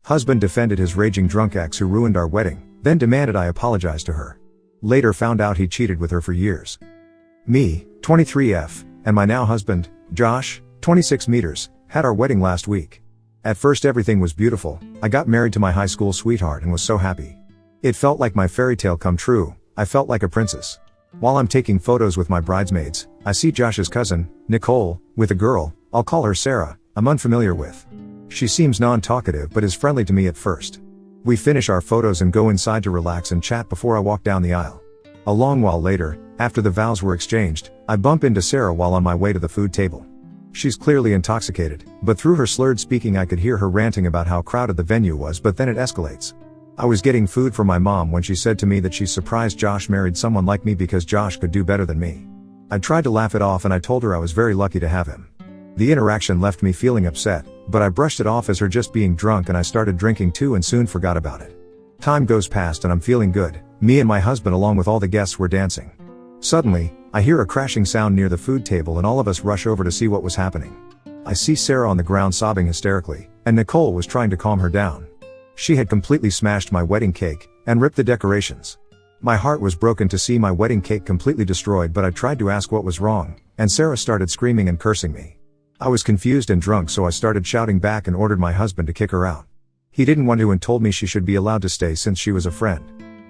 Husband defended his raging drunk ex who ruined our wedding, then demanded I apologize to her. Later found out he cheated with her for years. Me, 23F, and my now husband, Josh, 26 meters, had our wedding last week. At first everything was beautiful. I got married to my high school sweetheart and was so happy. It felt like my fairy tale come true. I felt like a princess. While I'm taking photos with my bridesmaids, I see Josh's cousin, Nicole, with a girl, I'll call her Sarah, I'm unfamiliar with. She seems non-talkative but is friendly to me at first. We finish our photos and go inside to relax and chat before I walk down the aisle. A long while later, after the vows were exchanged, I bump into Sarah while on my way to the food table. She's clearly intoxicated, but through her slurred speaking I could hear her ranting about how crowded the venue was, but then it escalates. I was getting food for my mom when she said to me that she's surprised Josh married someone like me because Josh could do better than me. I tried to laugh it off and I told her I was very lucky to have him. The interaction left me feeling upset, but I brushed it off as her just being drunk and I started drinking too and soon forgot about it. Time goes past and I'm feeling good. Me and my husband along with all the guests were dancing. Suddenly, I hear a crashing sound near the food table and all of us rush over to see what was happening. I see Sarah on the ground sobbing hysterically, and Nicole was trying to calm her down. She had completely smashed my wedding cake, and ripped the decorations. My heart was broken to see my wedding cake completely destroyed, but I tried to ask what was wrong, and Sarah started screaming and cursing me. I was confused and drunk, so I started shouting back and ordered my husband to kick her out. He didn't want to and told me she should be allowed to stay since she was a friend.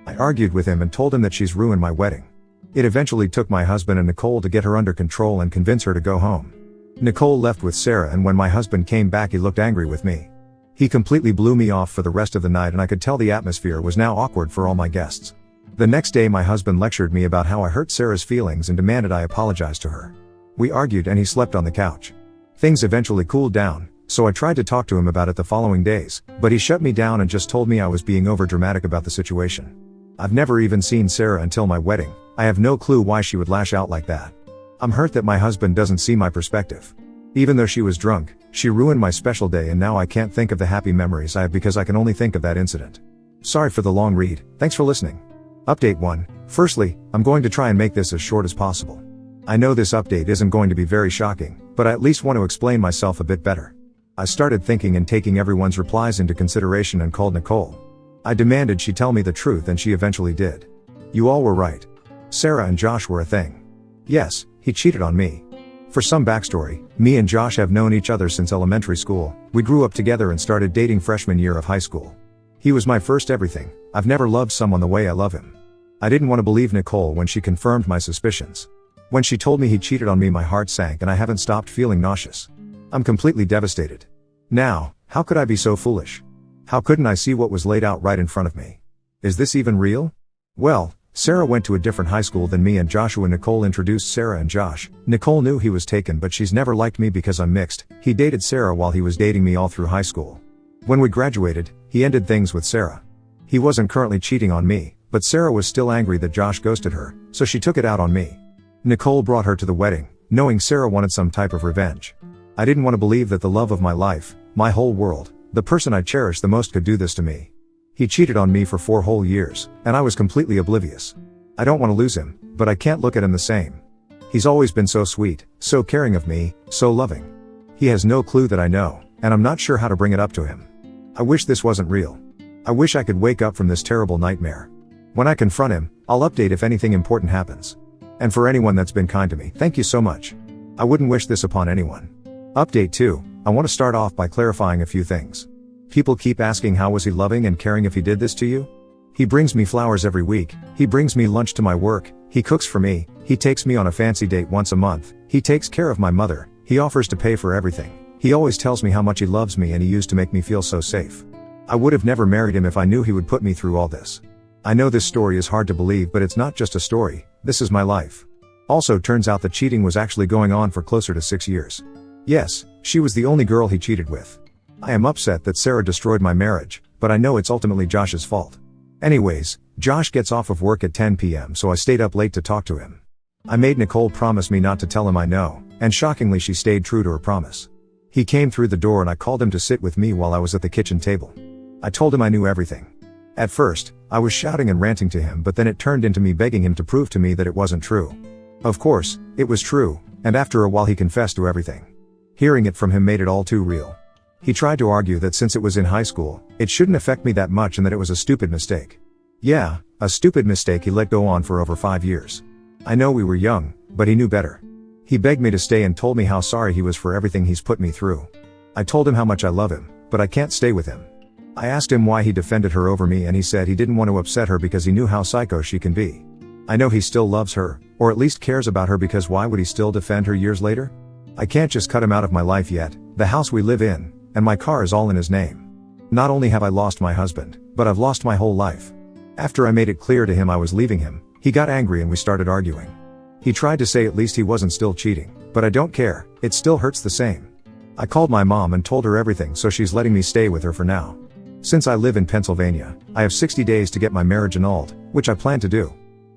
I argued with him and told him that she's ruined my wedding. It eventually took my husband and Nicole to get her under control and convince her to go home. Nicole left with Sarah, and when my husband came back he looked angry with me. He completely blew me off for the rest of the night and I could tell the atmosphere was now awkward for all my guests. The next day my husband lectured me about how I hurt Sarah's feelings and demanded I apologize to her. We argued and he slept on the couch. Things eventually cooled down, so I tried to talk to him about it the following days, but he shut me down and just told me I was being overdramatic about the situation. I've never even seen Sarah until my wedding. I have no clue why she would lash out like that. I'm hurt that my husband doesn't see my perspective. Even though she was drunk, she ruined my special day and now I can't think of the happy memories I have because I can only think of that incident. Sorry for the long read, thanks for listening. Update 1. Firstly, I'm going to try and make this as short as possible. I know this update isn't going to be very shocking, but I at least want to explain myself a bit better. I started thinking and taking everyone's replies into consideration and called Nicole. I demanded she tell me the truth and she eventually did. You all were right. Sarah and Josh were a thing. Yes, he cheated on me. For some backstory, me and Josh have known each other since elementary school. We grew up together and started dating freshman year of high school. He was my first everything. I've never loved someone the way I love him. I didn't want to believe Nicole when she confirmed my suspicions. When she told me he cheated on me, my heart sank and I haven't stopped feeling nauseous. I'm completely devastated. Now, how could I be so foolish? How couldn't I see what was laid out right in front of me? Is this even real? Well, Sarah went to a different high school than me and Joshua. Nicole introduced Sarah and Josh. Nicole knew he was taken, but she's never liked me because I'm mixed. He dated Sarah while he was dating me all through high school. When we graduated, he ended things with Sarah. He wasn't currently cheating on me, but Sarah was still angry that Josh ghosted her, so she took it out on me. Nicole brought her to the wedding, knowing Sarah wanted some type of revenge. I didn't want to believe that the love of my life, my whole world, the person I cherish the most could do this to me. He cheated on me for 4 whole years, and I was completely oblivious. I don't want to lose him, but I can't look at him the same. He's always been so sweet, so caring of me, so loving. He has no clue that I know, and I'm not sure how to bring it up to him. I wish this wasn't real. I wish I could wake up from this terrible nightmare. When I confront him, I'll update if anything important happens. And for anyone that's been kind to me, thank you so much. I wouldn't wish this upon anyone. Update 2. I want to start off by clarifying a few things. People keep asking how was he loving and caring if he did this to you? He brings me flowers every week, he brings me lunch to my work, he cooks for me, he takes me on a fancy date once a month, he takes care of my mother, he offers to pay for everything. He always tells me how much he loves me and he used to make me feel so safe. I would have never married him if I knew he would put me through all this. I know this story is hard to believe, but it's not just a story, this is my life. Also turns out that cheating was actually going on for closer to 6 years. Yes, she was the only girl he cheated with. I am upset that Sarah destroyed my marriage, but I know it's ultimately Josh's fault. Anyways, Josh gets off of work at 10 p.m. so I stayed up late to talk to him. I made Nicole promise me not to tell him I know, and shockingly she stayed true to her promise. He came through the door and I called him to sit with me while I was at the kitchen table. I told him I knew everything. At first, I was shouting and ranting to him, but then it turned into me begging him to prove to me that it wasn't true. Of course, it was true, and after a while he confessed to everything. Hearing it from him made it all too real. He tried to argue that since it was in high school, it shouldn't affect me that much and that it was a stupid mistake. Yeah, a stupid mistake he let go on for over 5 years. I know we were young, but he knew better. He begged me to stay and told me how sorry he was for everything he's put me through. I told him how much I love him, but I can't stay with him. I asked him why he defended her over me and he said he didn't want to upset her because he knew how psycho she can be. I know he still loves her, or at least cares about her, because why would he still defend her years later? I can't just cut him out of my life yet. The house we live in, and my car is all in his name. Not only have I lost my husband, but I've lost my whole life. After I made it clear to him I was leaving him, he got angry and we started arguing. He tried to say at least he wasn't still cheating, but I don't care, it still hurts the same. I called my mom and told her everything, so she's letting me stay with her for now. Since I live in Pennsylvania, I have 60 days to get my marriage annulled, which I plan to do.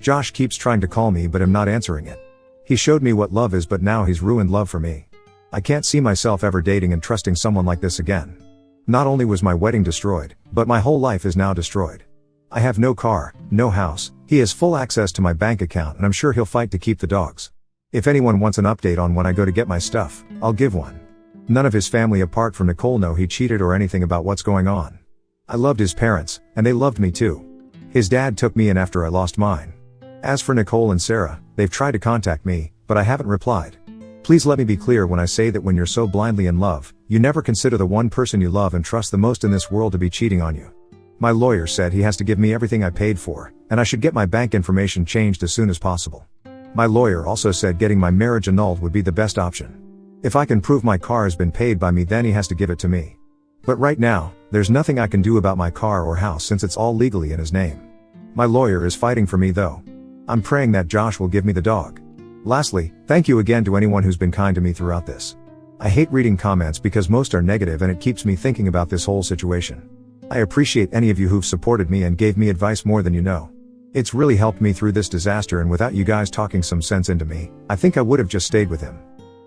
Josh keeps trying to call me but I'm not answering it. He showed me what love is, but now he's ruined love for me. I can't see myself ever dating and trusting someone like this again. Not only was my wedding destroyed, but my whole life is now destroyed. I have no car, no house, he has full access to my bank account and I'm sure he'll fight to keep the dogs. If anyone wants an update on when I go to get my stuff, I'll give one. None of his family apart from Nicole know he cheated or anything about what's going on. I loved his parents, and they loved me too. His dad took me in after I lost mine. As for Nicole and Sarah, they've tried to contact me, but I haven't replied. Please let me be clear when I say that when you're so blindly in love, you never consider the one person you love and trust the most in this world to be cheating on you. My lawyer said he has to give me everything I paid for, and I should get my bank information changed as soon as possible. My lawyer also said getting my marriage annulled would be the best option. If I can prove my car has been paid by me, then he has to give it to me. But right now, there's nothing I can do about my car or house since it's all legally in his name. My lawyer is fighting for me though. I'm praying that Josh will give me the dog. Lastly, thank you again to anyone who's been kind to me throughout this. I hate reading comments because most are negative and it keeps me thinking about this whole situation. I appreciate any of you who've supported me and gave me advice more than you know. It's really helped me through this disaster, and without you guys talking some sense into me, I think I would have just stayed with him.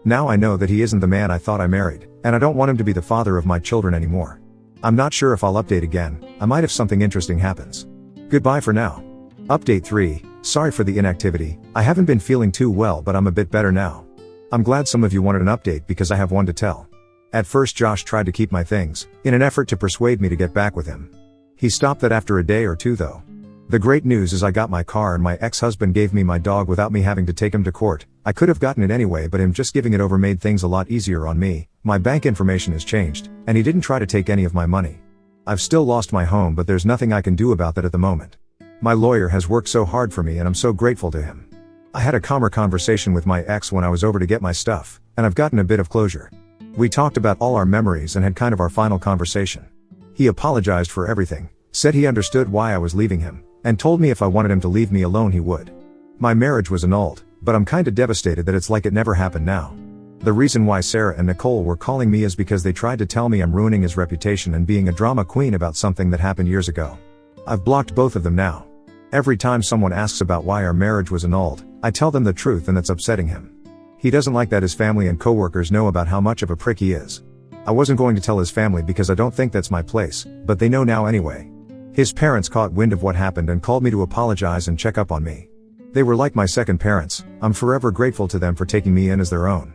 Now I know that he isn't the man I thought I married, and I don't want him to be the father of my children anymore. I'm not sure if I'll update again, I might if something interesting happens. Goodbye for now. Update 3, sorry for the inactivity, I haven't been feeling too well but I'm a bit better now. I'm glad some of you wanted an update because I have one to tell. At first Josh tried to keep my things, in an effort to persuade me to get back with him. He stopped that after a day or two though. The great news is I got my car and my ex-husband gave me my dog without me having to take him to court. I could have gotten it anyway, but him just giving it over made things a lot easier on me. My bank information has changed, and he didn't try to take any of my money. I've still lost my home, but there's nothing I can do about that at the moment. My lawyer has worked so hard for me and I'm so grateful to him. I had a calmer conversation with my ex when I was over to get my stuff, and I've gotten a bit of closure. We talked about all our memories and had kind of our final conversation. He apologized for everything, said he understood why I was leaving him, and told me if I wanted him to leave me alone he would. My marriage was annulled, but I'm kinda devastated that it's like it never happened now. The reason why Sarah and Nicole were calling me is because they tried to tell me I'm ruining his reputation and being a drama queen about something that happened years ago. I've blocked both of them now. Every time someone asks about why our marriage was annulled, I tell them the truth and that's upsetting him. He doesn't like that his family and coworkers know about how much of a prick he is. I wasn't going to tell his family because I don't think that's my place, but they know now anyway. His parents caught wind of what happened and called me to apologize and check up on me. They were like my second parents, I'm forever grateful to them for taking me in as their own.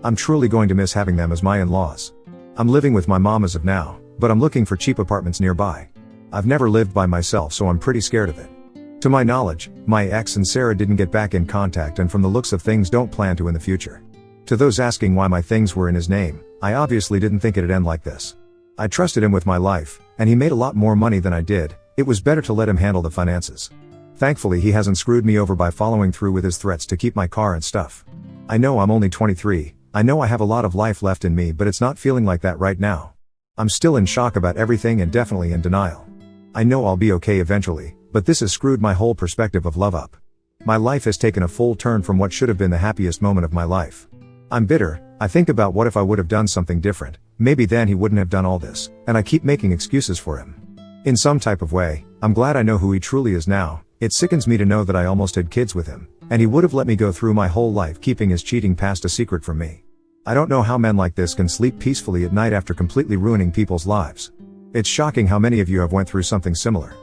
I'm truly going to miss having them as my in-laws. I'm living with my mom as of now, but I'm looking for cheap apartments nearby. I've never lived by myself, so I'm pretty scared of it. To my knowledge, my ex and Sarah didn't get back in contact and from the looks of things don't plan to in the future. To those asking why my things were in his name, I obviously didn't think it'd end like this. I trusted him with my life, and he made a lot more money than I did. It was better to let him handle the finances. Thankfully he hasn't screwed me over by following through with his threats to keep my car and stuff. I know I'm only 23, I know I have a lot of life left in me, but it's not feeling like that right now. I'm still in shock about everything and definitely in denial. I know I'll be okay eventually, but this has screwed my whole perspective of love up. My life has taken a full turn from what should have been the happiest moment of my life. I'm bitter, I think about what if I would have done something different, maybe then he wouldn't have done all this, and I keep making excuses for him. In some type of way, I'm glad I know who he truly is now. It sickens me to know that I almost had kids with him, and he would have let me go through my whole life keeping his cheating past a secret from me. I don't know how men like this can sleep peacefully at night after completely ruining people's lives. It's shocking how many of you have went through something similar.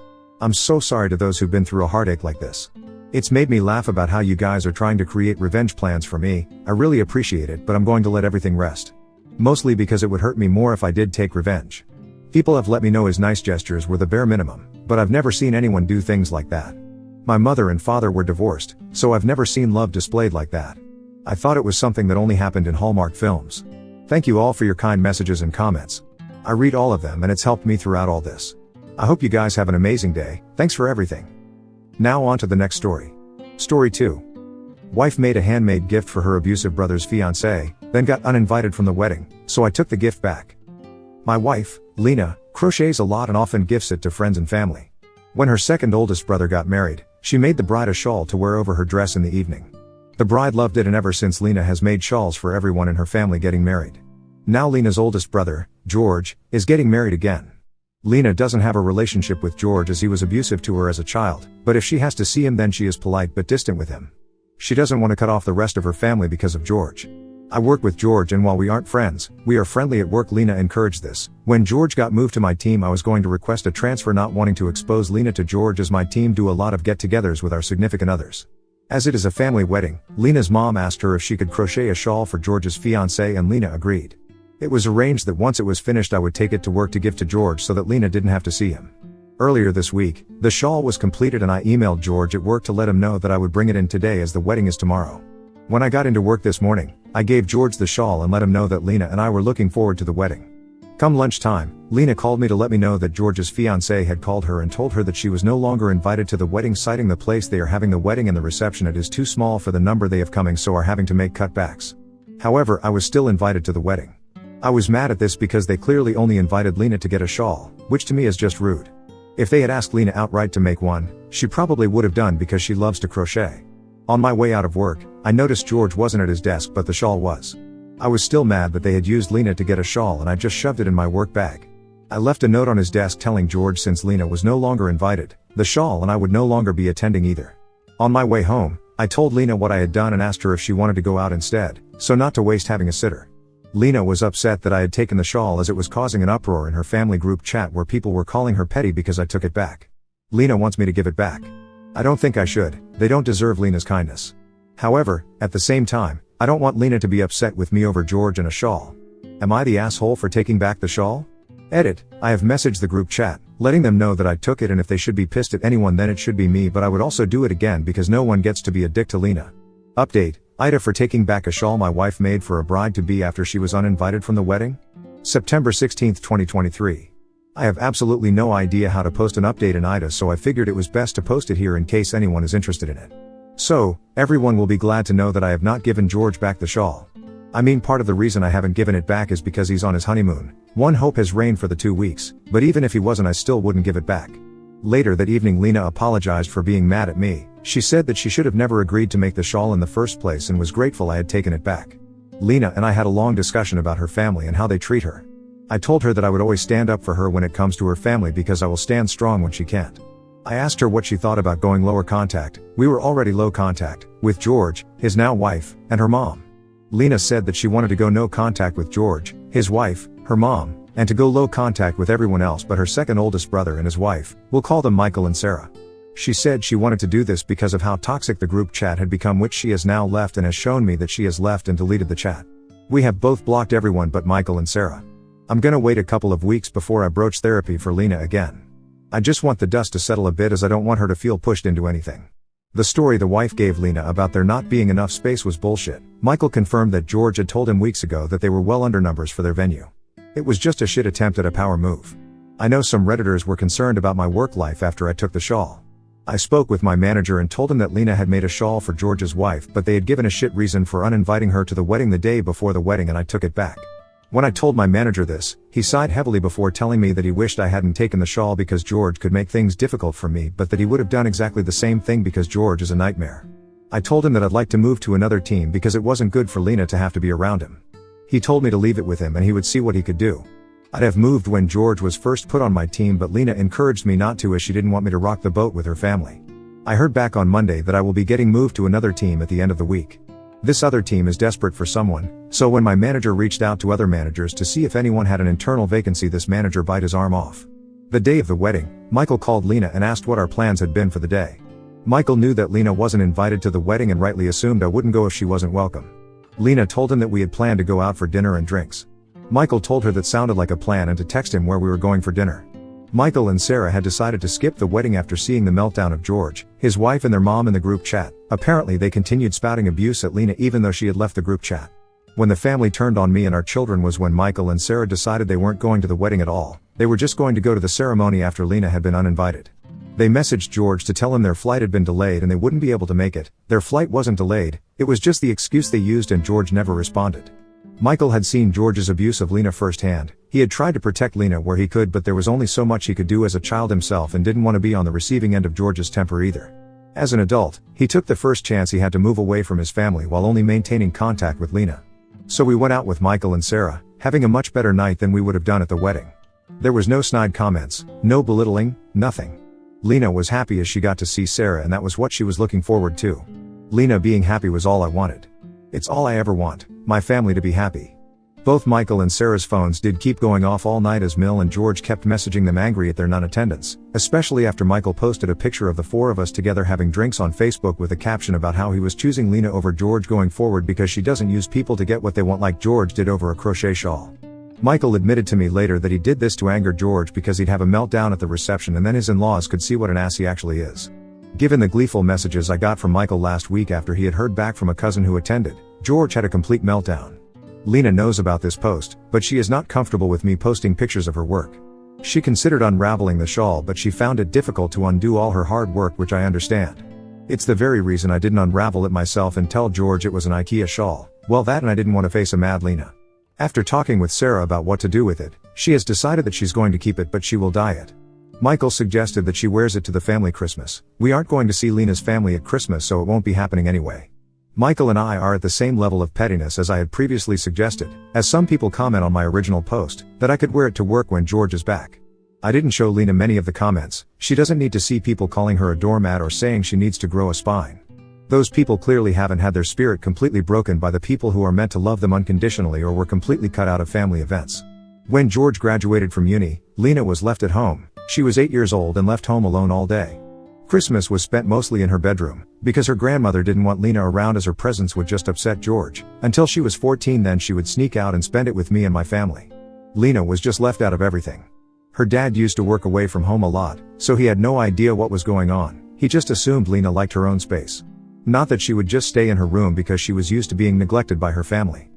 I'm so sorry to those who've been through a heartache like this. It's made me laugh about how you guys are trying to create revenge plans for me. I really appreciate it, but I'm going to let everything rest. Mostly because it would hurt me more if I did take revenge. People have let me know his nice gestures were the bare minimum, but I've never seen anyone do things like that. My mother and father were divorced, so I've never seen love displayed like that. I thought it was something that only happened in Hallmark films. Thank you all for your kind messages and comments. I read all of them and it's helped me throughout all this. I hope you guys have an amazing day. Thanks for everything. Now on to the next story. Story 2. Wife made a handmade gift for her abusive brother's fiancé, then got uninvited from the wedding, so I took the gift back. My wife, Lena, crochets a lot and often gifts it to friends and family. When her second oldest brother got married, she made the bride a shawl to wear over her dress in the evening. The bride loved it, and ever since Lena has made shawls for everyone in her family getting married. Now Lena's oldest brother, George, is getting married again. Lena doesn't have a relationship with George as he was abusive to her as a child, but if she has to see him then she is polite but distant with him. She doesn't want to cut off the rest of her family because of George. I work with George and while we aren't friends, we are friendly at work. Lena encouraged this. When George got moved to my team I was going to request a transfer, not wanting to expose Lena to George as my team do a lot of get-togethers with our significant others. As it is a family wedding, Lena's mom asked her if she could crochet a shawl for George's fiancé and Lena agreed. It was arranged that once it was finished I would take it to work to give to George so that Lena didn't have to see him. Earlier this week, the shawl was completed and I emailed George at work to let him know that I would bring it in today as the wedding is tomorrow. When I got into work this morning, I gave George the shawl and let him know that Lena and I were looking forward to the wedding. Come lunchtime, Lena called me to let me know that George's fiancé had called her and told her that she was no longer invited to the wedding, citing the place they are having the wedding and the reception it is too small for the number they have coming, so are having to make cutbacks. However, I was still invited to the wedding. I was mad at this because they clearly only invited Lena to get a shawl, which to me is just rude. If they had asked Lena outright to make one, she probably would have done because she loves to crochet. On my way out of work, I noticed George wasn't at his desk but the shawl was. I was still mad that they had used Lena to get a shawl and I just shoved it in my work bag. I left a note on his desk telling George since Lena was no longer invited, the shawl and I would no longer be attending either. On my way home, I told Lena what I had done and asked her if she wanted to go out instead, so not to waste having a sitter. Lena was upset that I had taken the shawl as it was causing an uproar in her family group chat where people were calling her petty because I took it back. Lena wants me to give it back. I don't think I should, they don't deserve Lena's kindness. However, at the same time, I don't want Lena to be upset with me over George and a shawl. Am I the asshole for taking back the shawl? Edit, I have messaged the group chat, letting them know that I took it and if they should be pissed at anyone then it should be me, but I would also do it again because no one gets to be a dick to Lena. Update, Ida for taking back a shawl my wife made for a bride-to-be after she was uninvited from the wedding? September 16, 2023. I have absolutely no idea how to post an update in Ida, so I figured it was best to post it here in case anyone is interested in it. So, everyone will be glad to know that I have not given George back the shawl. I mean, part of the reason I haven't given it back is because he's on his honeymoon. One hope has reigned for the 2 weeks, but even if he wasn't I still wouldn't give it back. Later that evening Lena apologized for being mad at me. She said that she should have never agreed to make the shawl in the first place and was grateful I had taken it back. Lena and I had a long discussion about her family and how they treat her. I told her that I would always stand up for her when it comes to her family because I will stand strong when she can't. I asked her what she thought about going lower contact. We were already low contact, with George, his now wife, and her mom. Lena said that she wanted to go no contact with George, his wife, her mom, and to go low contact with everyone else but her second oldest brother and his wife, we'll call them Michael and Sarah. She said she wanted to do this because of how toxic the group chat had become, which she has now left and has shown me that she has left and deleted the chat. We have both blocked everyone but Michael and Sarah. I'm gonna wait a couple of weeks before I broach therapy for Lena again. I just want the dust to settle a bit as I don't want her to feel pushed into anything. The story the wife gave Lena about there not being enough space was bullshit. Michael confirmed that George had told him weeks ago that they were well under numbers for their venue. It was just a shit attempt at a power move. I know some Redditors were concerned about my work life after I took the shawl. I spoke with my manager and told him that Lena had made a shawl for George's wife but they had given a shit reason for uninviting her to the wedding the day before the wedding and I took it back. When I told my manager this, he sighed heavily before telling me that he wished I hadn't taken the shawl because George could make things difficult for me but that he would have done exactly the same thing because George is a nightmare. I told him that I'd like to move to another team because it wasn't good for Lena to have to be around him. He told me to leave it with him and he would see what he could do. I'd have moved when George was first put on my team but Lena encouraged me not to as she didn't want me to rock the boat with her family. I heard back on Monday that I will be getting moved to another team at the end of the week. This other team is desperate for someone, so when my manager reached out to other managers to see if anyone had an internal vacancy, this manager bit his arm off. The day of the wedding, Michael called Lena and asked what our plans had been for the day. Michael knew that Lena wasn't invited to the wedding and rightly assumed I wouldn't go if she wasn't welcome. Lena told him that we had planned to go out for dinner and drinks. Michael told her that sounded like a plan and to text him where we were going for dinner. Michael and Sarah had decided to skip the wedding after seeing the meltdown of George, his wife and their mom in the group chat. Apparently they continued spouting abuse at Lena even though she had left the group chat. When the family turned on me and our children was when Michael and Sarah decided they weren't going to the wedding at all. They were just going to go to the ceremony after Lena had been uninvited. They messaged George to tell him their flight had been delayed and they wouldn't be able to make it. Their flight wasn't delayed, it was just the excuse they used and George never responded. Michael had seen George's abuse of Lena firsthand. He had tried to protect Lena where he could, but there was only so much he could do as a child himself and didn't want to be on the receiving end of George's temper either. As an adult, he took the first chance he had to move away from his family while only maintaining contact with Lena. So we went out with Michael and Sarah, having a much better night than we would have done at the wedding. There was no snide comments, no belittling, nothing. Lena was happy as she got to see Sarah and that was what she was looking forward to. Lena being happy was all I wanted. It's all I ever want, my family to be happy. Both Michael and Sarah's phones did keep going off all night as Mill and George kept messaging them angry at their non-attendance, especially after Michael posted a picture of the four of us together having drinks on Facebook with a caption about how he was choosing Lena over George going forward because she doesn't use people to get what they want like George did over a crochet shawl. Michael admitted to me later that he did this to anger George because he'd have a meltdown at the reception and then his in-laws could see what an ass he actually is. Given the gleeful messages I got from Michael last week after he had heard back from a cousin who attended, George had a complete meltdown. Lena knows about this post, but she is not comfortable with me posting pictures of her work. She considered unraveling the shawl but she found it difficult to undo all her hard work, which I understand. It's the very reason I didn't unravel it myself and tell George it was an IKEA shawl. Well, that and I didn't want to face a mad Lena. After talking with Sarah about what to do with it, she has decided that she's going to keep it but she will dye it. Michael suggested that she wears it to the family Christmas. We aren't going to see Lena's family at Christmas so it won't be happening anyway. Michael and I are at the same level of pettiness as I had previously suggested, as some people comment on my original post, that I could wear it to work when George is back. I didn't show Lena many of the comments. She doesn't need to see people calling her a doormat or saying she needs to grow a spine. Those people clearly haven't had their spirit completely broken by the people who are meant to love them unconditionally or were completely cut out of family events. When George graduated from uni, Lena was left at home. She was 8 years old and left home alone all day. Christmas was spent mostly in her bedroom, because her grandmother didn't want Lena around as her presence would just upset George. Until she was 14, then she would sneak out and spend it with me and my family. Lena was just left out of everything. Her dad used to work away from home a lot, so he had no idea what was going on. He just assumed Lena liked her own space. Not that she would just stay in her room because she was used to being neglected by her family.